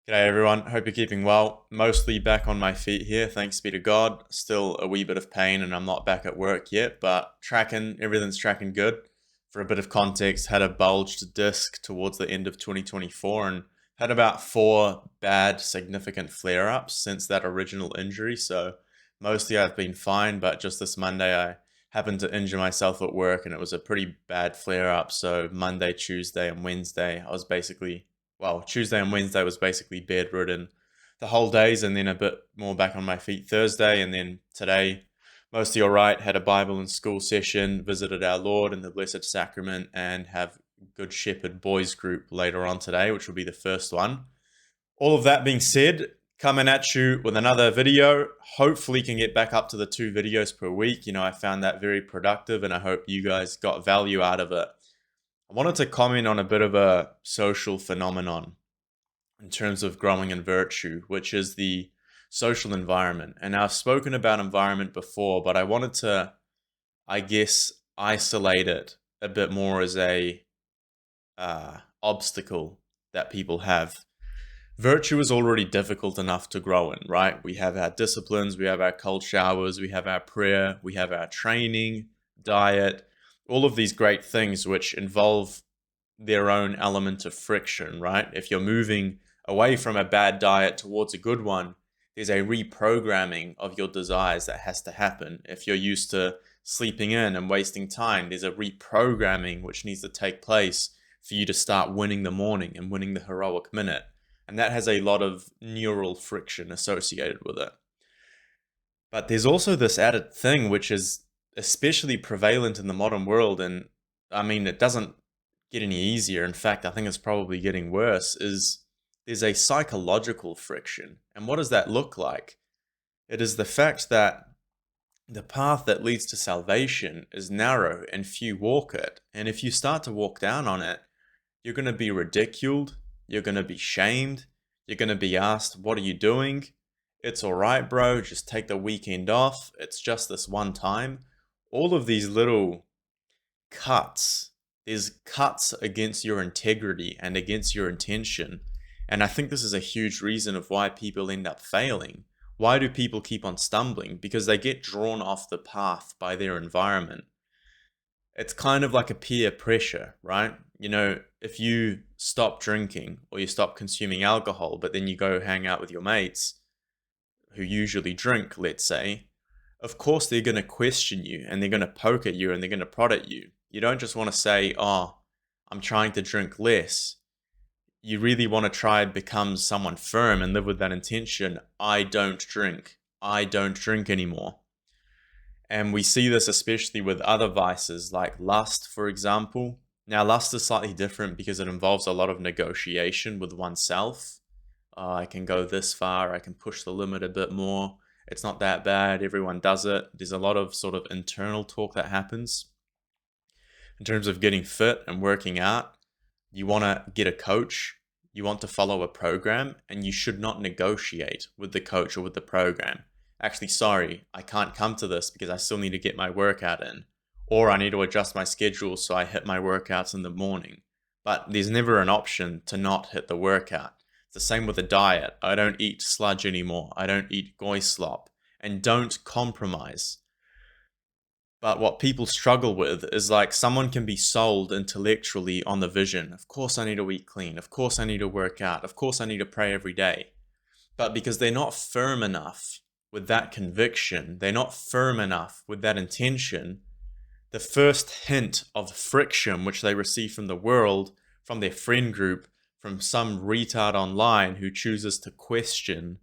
G'day everyone, hope you're keeping well. Mostly back on my feet here, thanks be to God. Still a wee bit of pain and I'm not back at work yet, but everything's tracking good. For a bit of context, had a bulged disc towards the end of 2024 and had about 4 bad significant flare-ups since that original injury, so mostly I've been fine, but just this Monday I happened to injure myself at work and it was a pretty bad flare-up, so Monday, Tuesday and Wednesday I was basically Tuesday and Wednesday was basically bedridden the whole days, and then a bit more back on my feet Thursday, and then today, mostly all right. Had a Bible and school session, visited our Lord in the Blessed Sacrament, and have Good Shepherd Boys group later on today, which will be the first one. All of that being said, coming at you with another video. Hopefully can get back up to the 2 videos per week. I found that very productive, and I hope you guys got value out of it. I wanted to comment on a bit of a social phenomenon in terms of growing in virtue, which is the social environment. And I've spoken about environment before, but I wanted to, I guess, isolate it a bit more as a obstacle that people have. Virtue is already difficult enough to grow in, right? We have our disciplines, we have our cold showers, we have our prayer, we have our training, diet, all of these great things which involve their own element of friction, right? If you're moving away from a bad diet towards a good one, there's a reprogramming of your desires that has to happen. If you're used to sleeping in and wasting time, there's a reprogramming which needs to take place for you to start winning the morning and winning the heroic minute. And that has a lot of neural friction associated with it. But there's also this added thing which is especially prevalent in the modern world, and I mean, it doesn't get any easier. In fact, I think it's probably getting worse, is there's a psychological friction. And what does that look like? It is the fact that the path that leads to salvation is narrow and few walk it. And if you start to walk down on it, you're going to be ridiculed, you're going to be shamed, you're going to be asked, what are you doing? It's all right, bro, just take the weekend off. It's just this one time. All of these little cuts, there's cuts against your integrity and against your intention. And I think this is a huge reason of why people end up failing. Why do people keep on stumbling? Because they get drawn off the path by their environment. It's kind of like a peer pressure, right? If you stop drinking or you stop consuming alcohol, but then you go hang out with your mates who usually drink, let's say, of course they're going to question you and they're going to poke at you and they're going to prod at you. You don't just want to say, oh, I'm trying to drink less. You really want to try and become someone firm and live with that intention. I don't drink. I don't drink anymore. And we see this especially with other vices like lust, for example. Now, lust is slightly different because it involves a lot of negotiation with oneself. I can go this far, I can push the limit a bit more. It's not that bad, everyone does it. There's a lot of sort of internal talk that happens. In terms of getting fit and working out, you want to get a coach, you want to follow a program, and you should not negotiate with the coach or with the program. Actually, sorry, I can't come to this because I still need to get my workout in. Or I need to adjust my schedule so I hit my workouts in the morning. But there's never an option to not hit the workout. It's the same with the diet. I don't eat sludge anymore. I don't eat goy slop. And don't compromise. But what people struggle with is like someone can be sold intellectually on the vision. Of course I need to eat clean. Of course I need to work out. Of course I need to pray every day. But because they're not firm enough with that conviction, they're not firm enough with that intention, the first hint of friction which they receive from the world, from their friend group, from some retard online who chooses to question,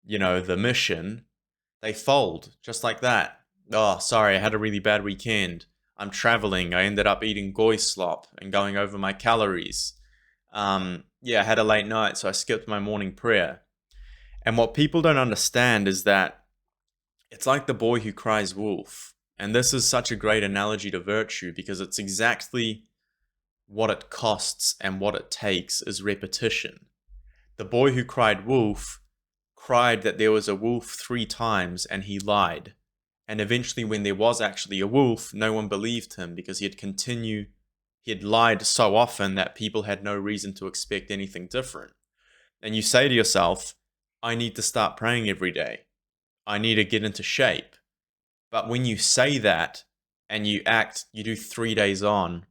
the mission, they fold just like that. Oh, sorry, I had a really bad weekend. I'm traveling. I ended up eating goy slop and going over my calories. I had a late night, so I skipped my morning prayer. And what people don't understand is that it's like the boy who cries wolf. And this is such a great analogy to virtue because it's exactly what it costs and what it takes is repetition. The boy who cried wolf cried that there was a wolf 3 times and he lied. And eventually when there was actually a wolf, no one believed him because he had lied so often that people had no reason to expect anything different. and you say to yourself, I need to start praying every day. I need to get into shape. But when you say that and you act, you do 3 days on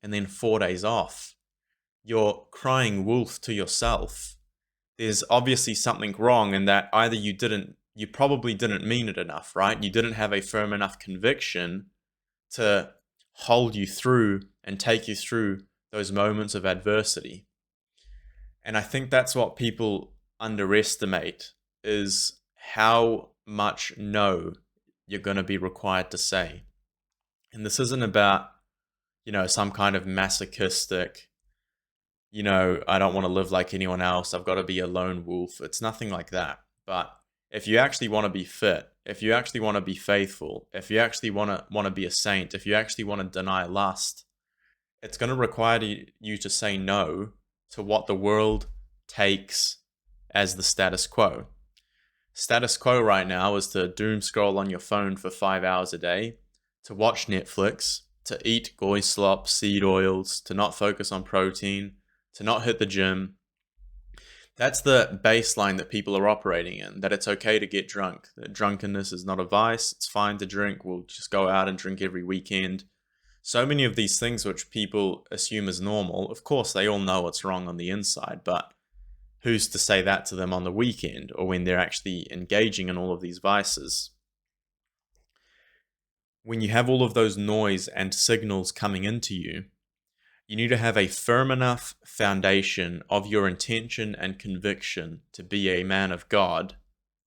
and then 4 days off, you're crying wolf to yourself. There's obviously something wrong in that either you probably didn't mean it enough, right? You didn't have a firm enough conviction to hold you through and take you through those moments of adversity. And I think that's what people underestimate, is how much no you're going to be required to say. And this isn't about, some kind of masochistic, I don't want to live like anyone else, I've got to be a lone wolf. It's nothing like that. But if you actually want to be fit, if you actually want to be faithful, if you actually want to be a saint, if you actually want to deny lust, it's going to require you to say no to what the world takes as the status quo. Status quo right now is to doom scroll on your phone for 5 hours a day, to watch Netflix, to eat goy slop, seed oils, to not focus on protein, to not hit the gym. That's the baseline that people are operating in, that it's okay to get drunk, that drunkenness is not a vice, it's fine to drink, we'll just go out and drink every weekend. So many of these things which people assume as normal, of course they all know what's wrong on the inside, but who's to say that to them on the weekend or when they're actually engaging in all of these vices? When you have all of those noise and signals coming into you, you need to have a firm enough foundation of your intention and conviction to be a man of God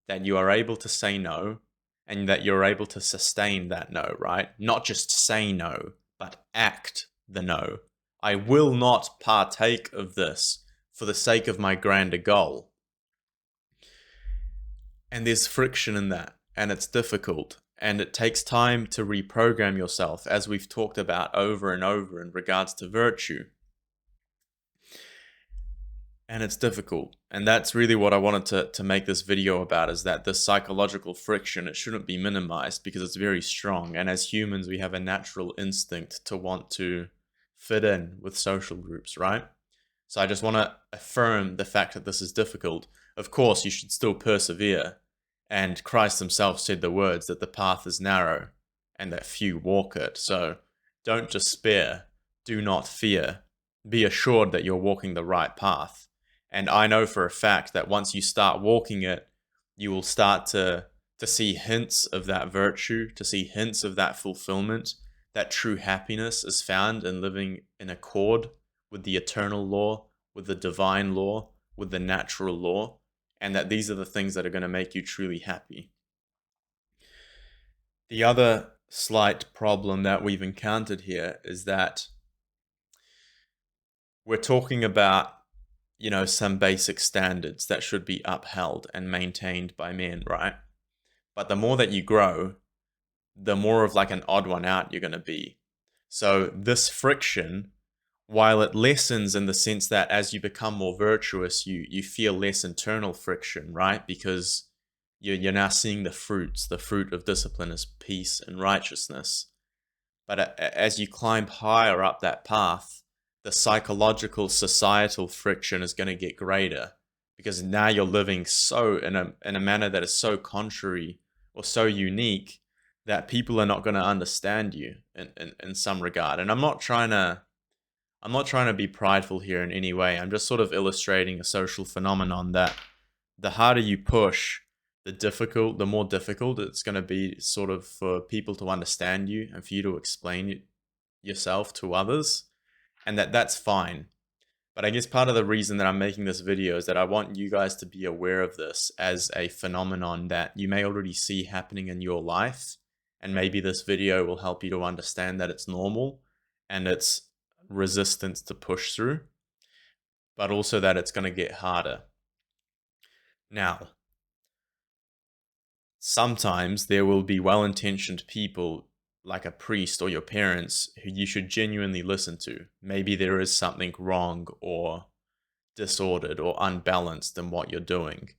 that you are able to say no and that you're able to sustain that no, right? Not just say no, but act the no. I will not partake of this for the sake of my grander goal. And there's friction in that, and it's difficult. And it takes time to reprogram yourself, as we've talked about over and over in regards to virtue. And it's difficult. And that's really what I wanted to make this video about, is that this psychological friction, it shouldn't be minimized because it's very strong. And as humans, we have a natural instinct to want to fit in with social groups, right? So I just want to affirm the fact that this is difficult. Of course, you should still persevere. And Christ himself said the words that the path is narrow and that few walk it. So don't despair. Do not fear. Be assured that you're walking the right path. And I know for a fact that once you start walking it, you will start to see hints of that virtue, to see hints of that fulfillment, that true happiness is found in living in accord with the eternal law, with the divine law, with the natural law, and that these are the things that are going to make you truly happy. The other slight problem that we've encountered here is that we're talking about, some basic standards that should be upheld and maintained by men, right? But the more that you grow, the more of like an odd one out you're going to be. So this friction, while it lessens in the sense that as you become more virtuous, you feel less internal friction, right? Because you're now seeing the fruits. The fruit of discipline is peace and righteousness. But as you climb higher up that path, the psychological, societal friction is going to get greater, because now you're living so in a manner that is so contrary or so unique that people are not going to understand you in some regard. And I'm not trying to be prideful here in any way. I'm just sort of illustrating a social phenomenon that the harder you push, the more difficult it's going to be sort of for people to understand you and for you to explain yourself to others, and that's fine. But I guess part of the reason that I'm making this video is that I want you guys to be aware of this as a phenomenon that you may already see happening in your life, and maybe this video will help you to understand that it's normal and it's resistance to push through, but also that it's going to get harder. Now, sometimes there will be well-intentioned people like a priest or your parents who you should genuinely listen to. Maybe there is something wrong or disordered or unbalanced in what you're doing,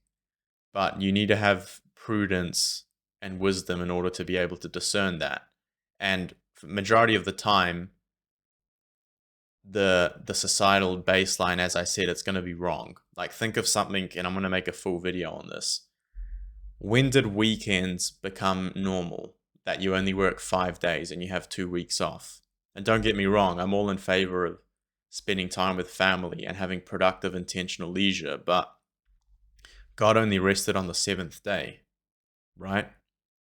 but you need to have prudence and wisdom in order to be able to discern that. And for majority of the time, the societal baseline, as I said, it's going to be wrong. Like, think of something, and I'm going to make a full video on this. When did weekends become normal? That you only work 5 days and you have 2 weeks off. And don't get me wrong, I'm all in favor of spending time with family and having productive, intentional leisure, but God only rested on the seventh day, right?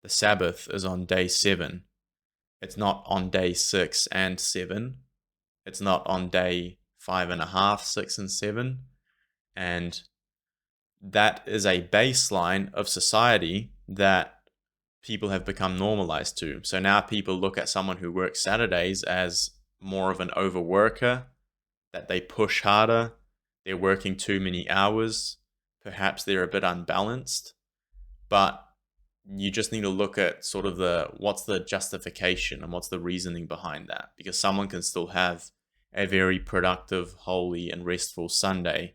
The Sabbath is on day 7. It's not on day 6 and 7. It's not on day 5.5, 6, and 7. And that is a baseline of society that people have become normalized to. So now people look at someone who works Saturdays as more of an overworker, that they push harder, they're working too many hours, perhaps they're a bit unbalanced. But you just need to look at sort of what's the justification and what's the reasoning behind that, because someone can still have a very productive, holy, and restful Sunday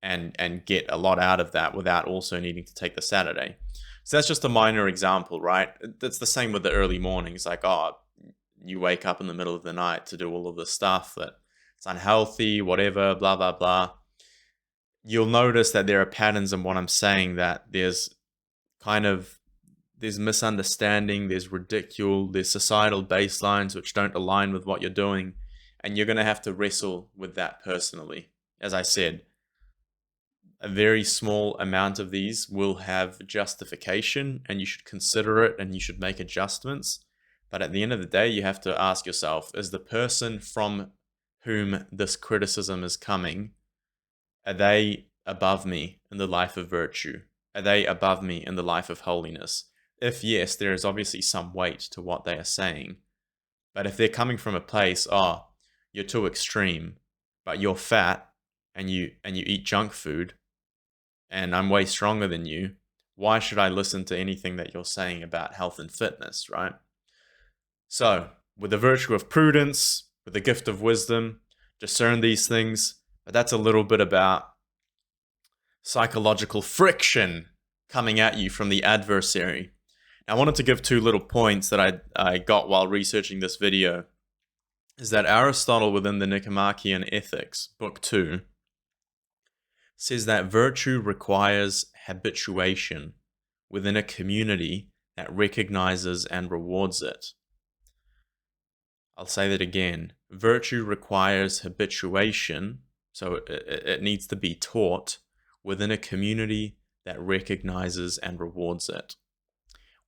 and get a lot out of that without also needing to take the Saturday. So that's just a minor example, right? It's the same with the early mornings. Like, oh, you wake up in the middle of the night to do all of this stuff that it's unhealthy, whatever, blah, blah, blah. You'll notice that there are patterns in what I'm saying, that there's misunderstanding, there's ridicule, there's societal baselines which don't align with what you're doing. And you're going to have to wrestle with that personally. As I said, a very small amount of these will have justification, and you should consider it and you should make adjustments. But at the end of the day, you have to ask yourself, is the person from whom this criticism is coming, are they above me in the life of virtue? Are they above me in the life of holiness? If yes, there is obviously some weight to what they are saying. But if they're coming from a place, oh, you're too extreme, but you're fat and you eat junk food, and I'm way stronger than you, why should I listen to anything that you're saying about health and fitness, right? So, with the virtue of prudence, with the gift of wisdom, discern these things. But that's a little bit about psychological friction coming at you from the adversary. Now, I wanted to give 2 little points that I got while researching this video. Is that Aristotle, within the Nicomachean Ethics, Book 2, says that virtue requires habituation within a community that recognizes and rewards it. I'll say that again. Virtue requires habituation, so it needs to be taught within a community that recognizes and rewards it.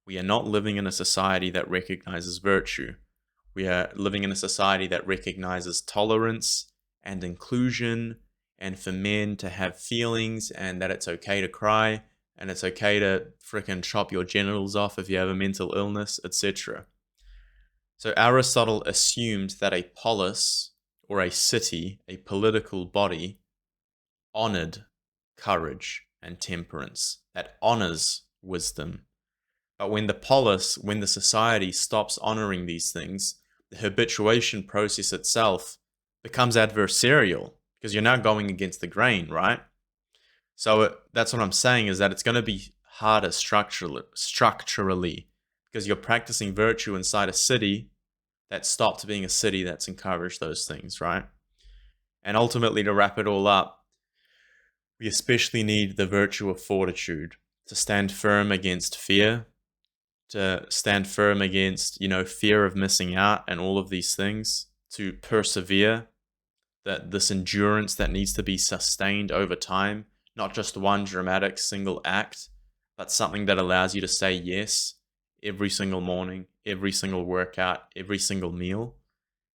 We are not living in a society that recognizes virtue. We are living in a society that recognizes tolerance and inclusion, and for men to have feelings, and that it's okay to cry, and it's okay to frickin' chop your genitals off if you have a mental illness, etc. So Aristotle assumed that a polis, or a city, a political body, honored courage and temperance, that honors wisdom. But when the society stops honoring these things, the habituation process itself becomes adversarial, because you're now going against the grain, right? So that's what I'm saying, is that it's going to be harder structurally, because you're practicing virtue inside a city that stopped being a city that's encouraged those things, right? And ultimately, to wrap it all up, we especially need the virtue of fortitude to stand firm against fear, to stand firm against, fear of missing out and all of these things, to persevere, that this endurance that needs to be sustained over time, not just one dramatic single act, but something that allows you to say yes every single morning, every single workout, every single meal.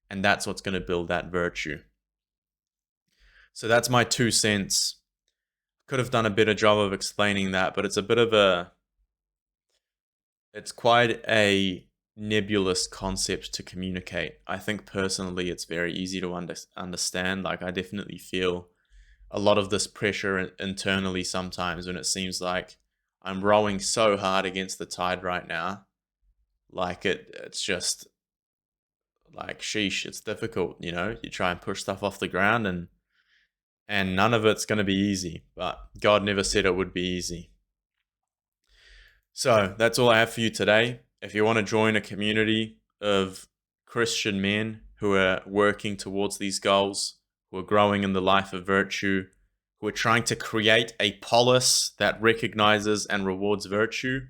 And that's what's going to build that virtue. So that's my 2 cents. Could have done a better job of explaining that, but it's quite a nebulous concept to communicate. I think personally it's very easy to understand. Like, I definitely feel a lot of this pressure internally sometimes when it seems like I'm rowing so hard against the tide right now. Like, it's just like, sheesh, it's difficult, you try and push stuff off the ground, and none of it's going to be easy, but God never said it would be easy. So that's all I have for you today. If you want to join a community of Christian men who are working towards these goals, who are growing in the life of virtue, who are trying to create a polis that recognizes and rewards virtue,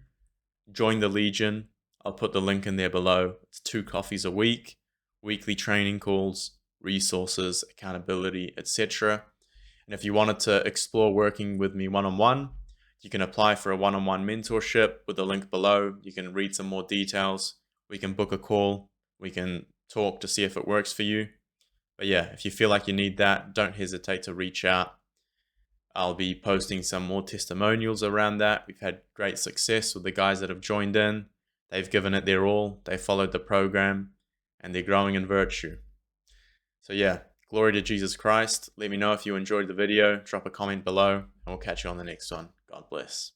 join the Legion. I'll put the link in there below. It's 2 coffees a week, weekly training calls, resources, accountability, etc. And if you wanted to explore working with me one-on-one, you can apply for a one-on-one mentorship with the link below. You can read some more details. We can book a call. We can talk to see if it works for you. But yeah, if you feel like you need that, don't hesitate to reach out. I'll be posting some more testimonials around that. We've had great success with the guys that have joined in. They've given it their all. They followed the program and they're growing in virtue. So yeah, glory to Jesus Christ. Let me know if you enjoyed the video. Drop a comment below and we'll catch you on the next one. God bless.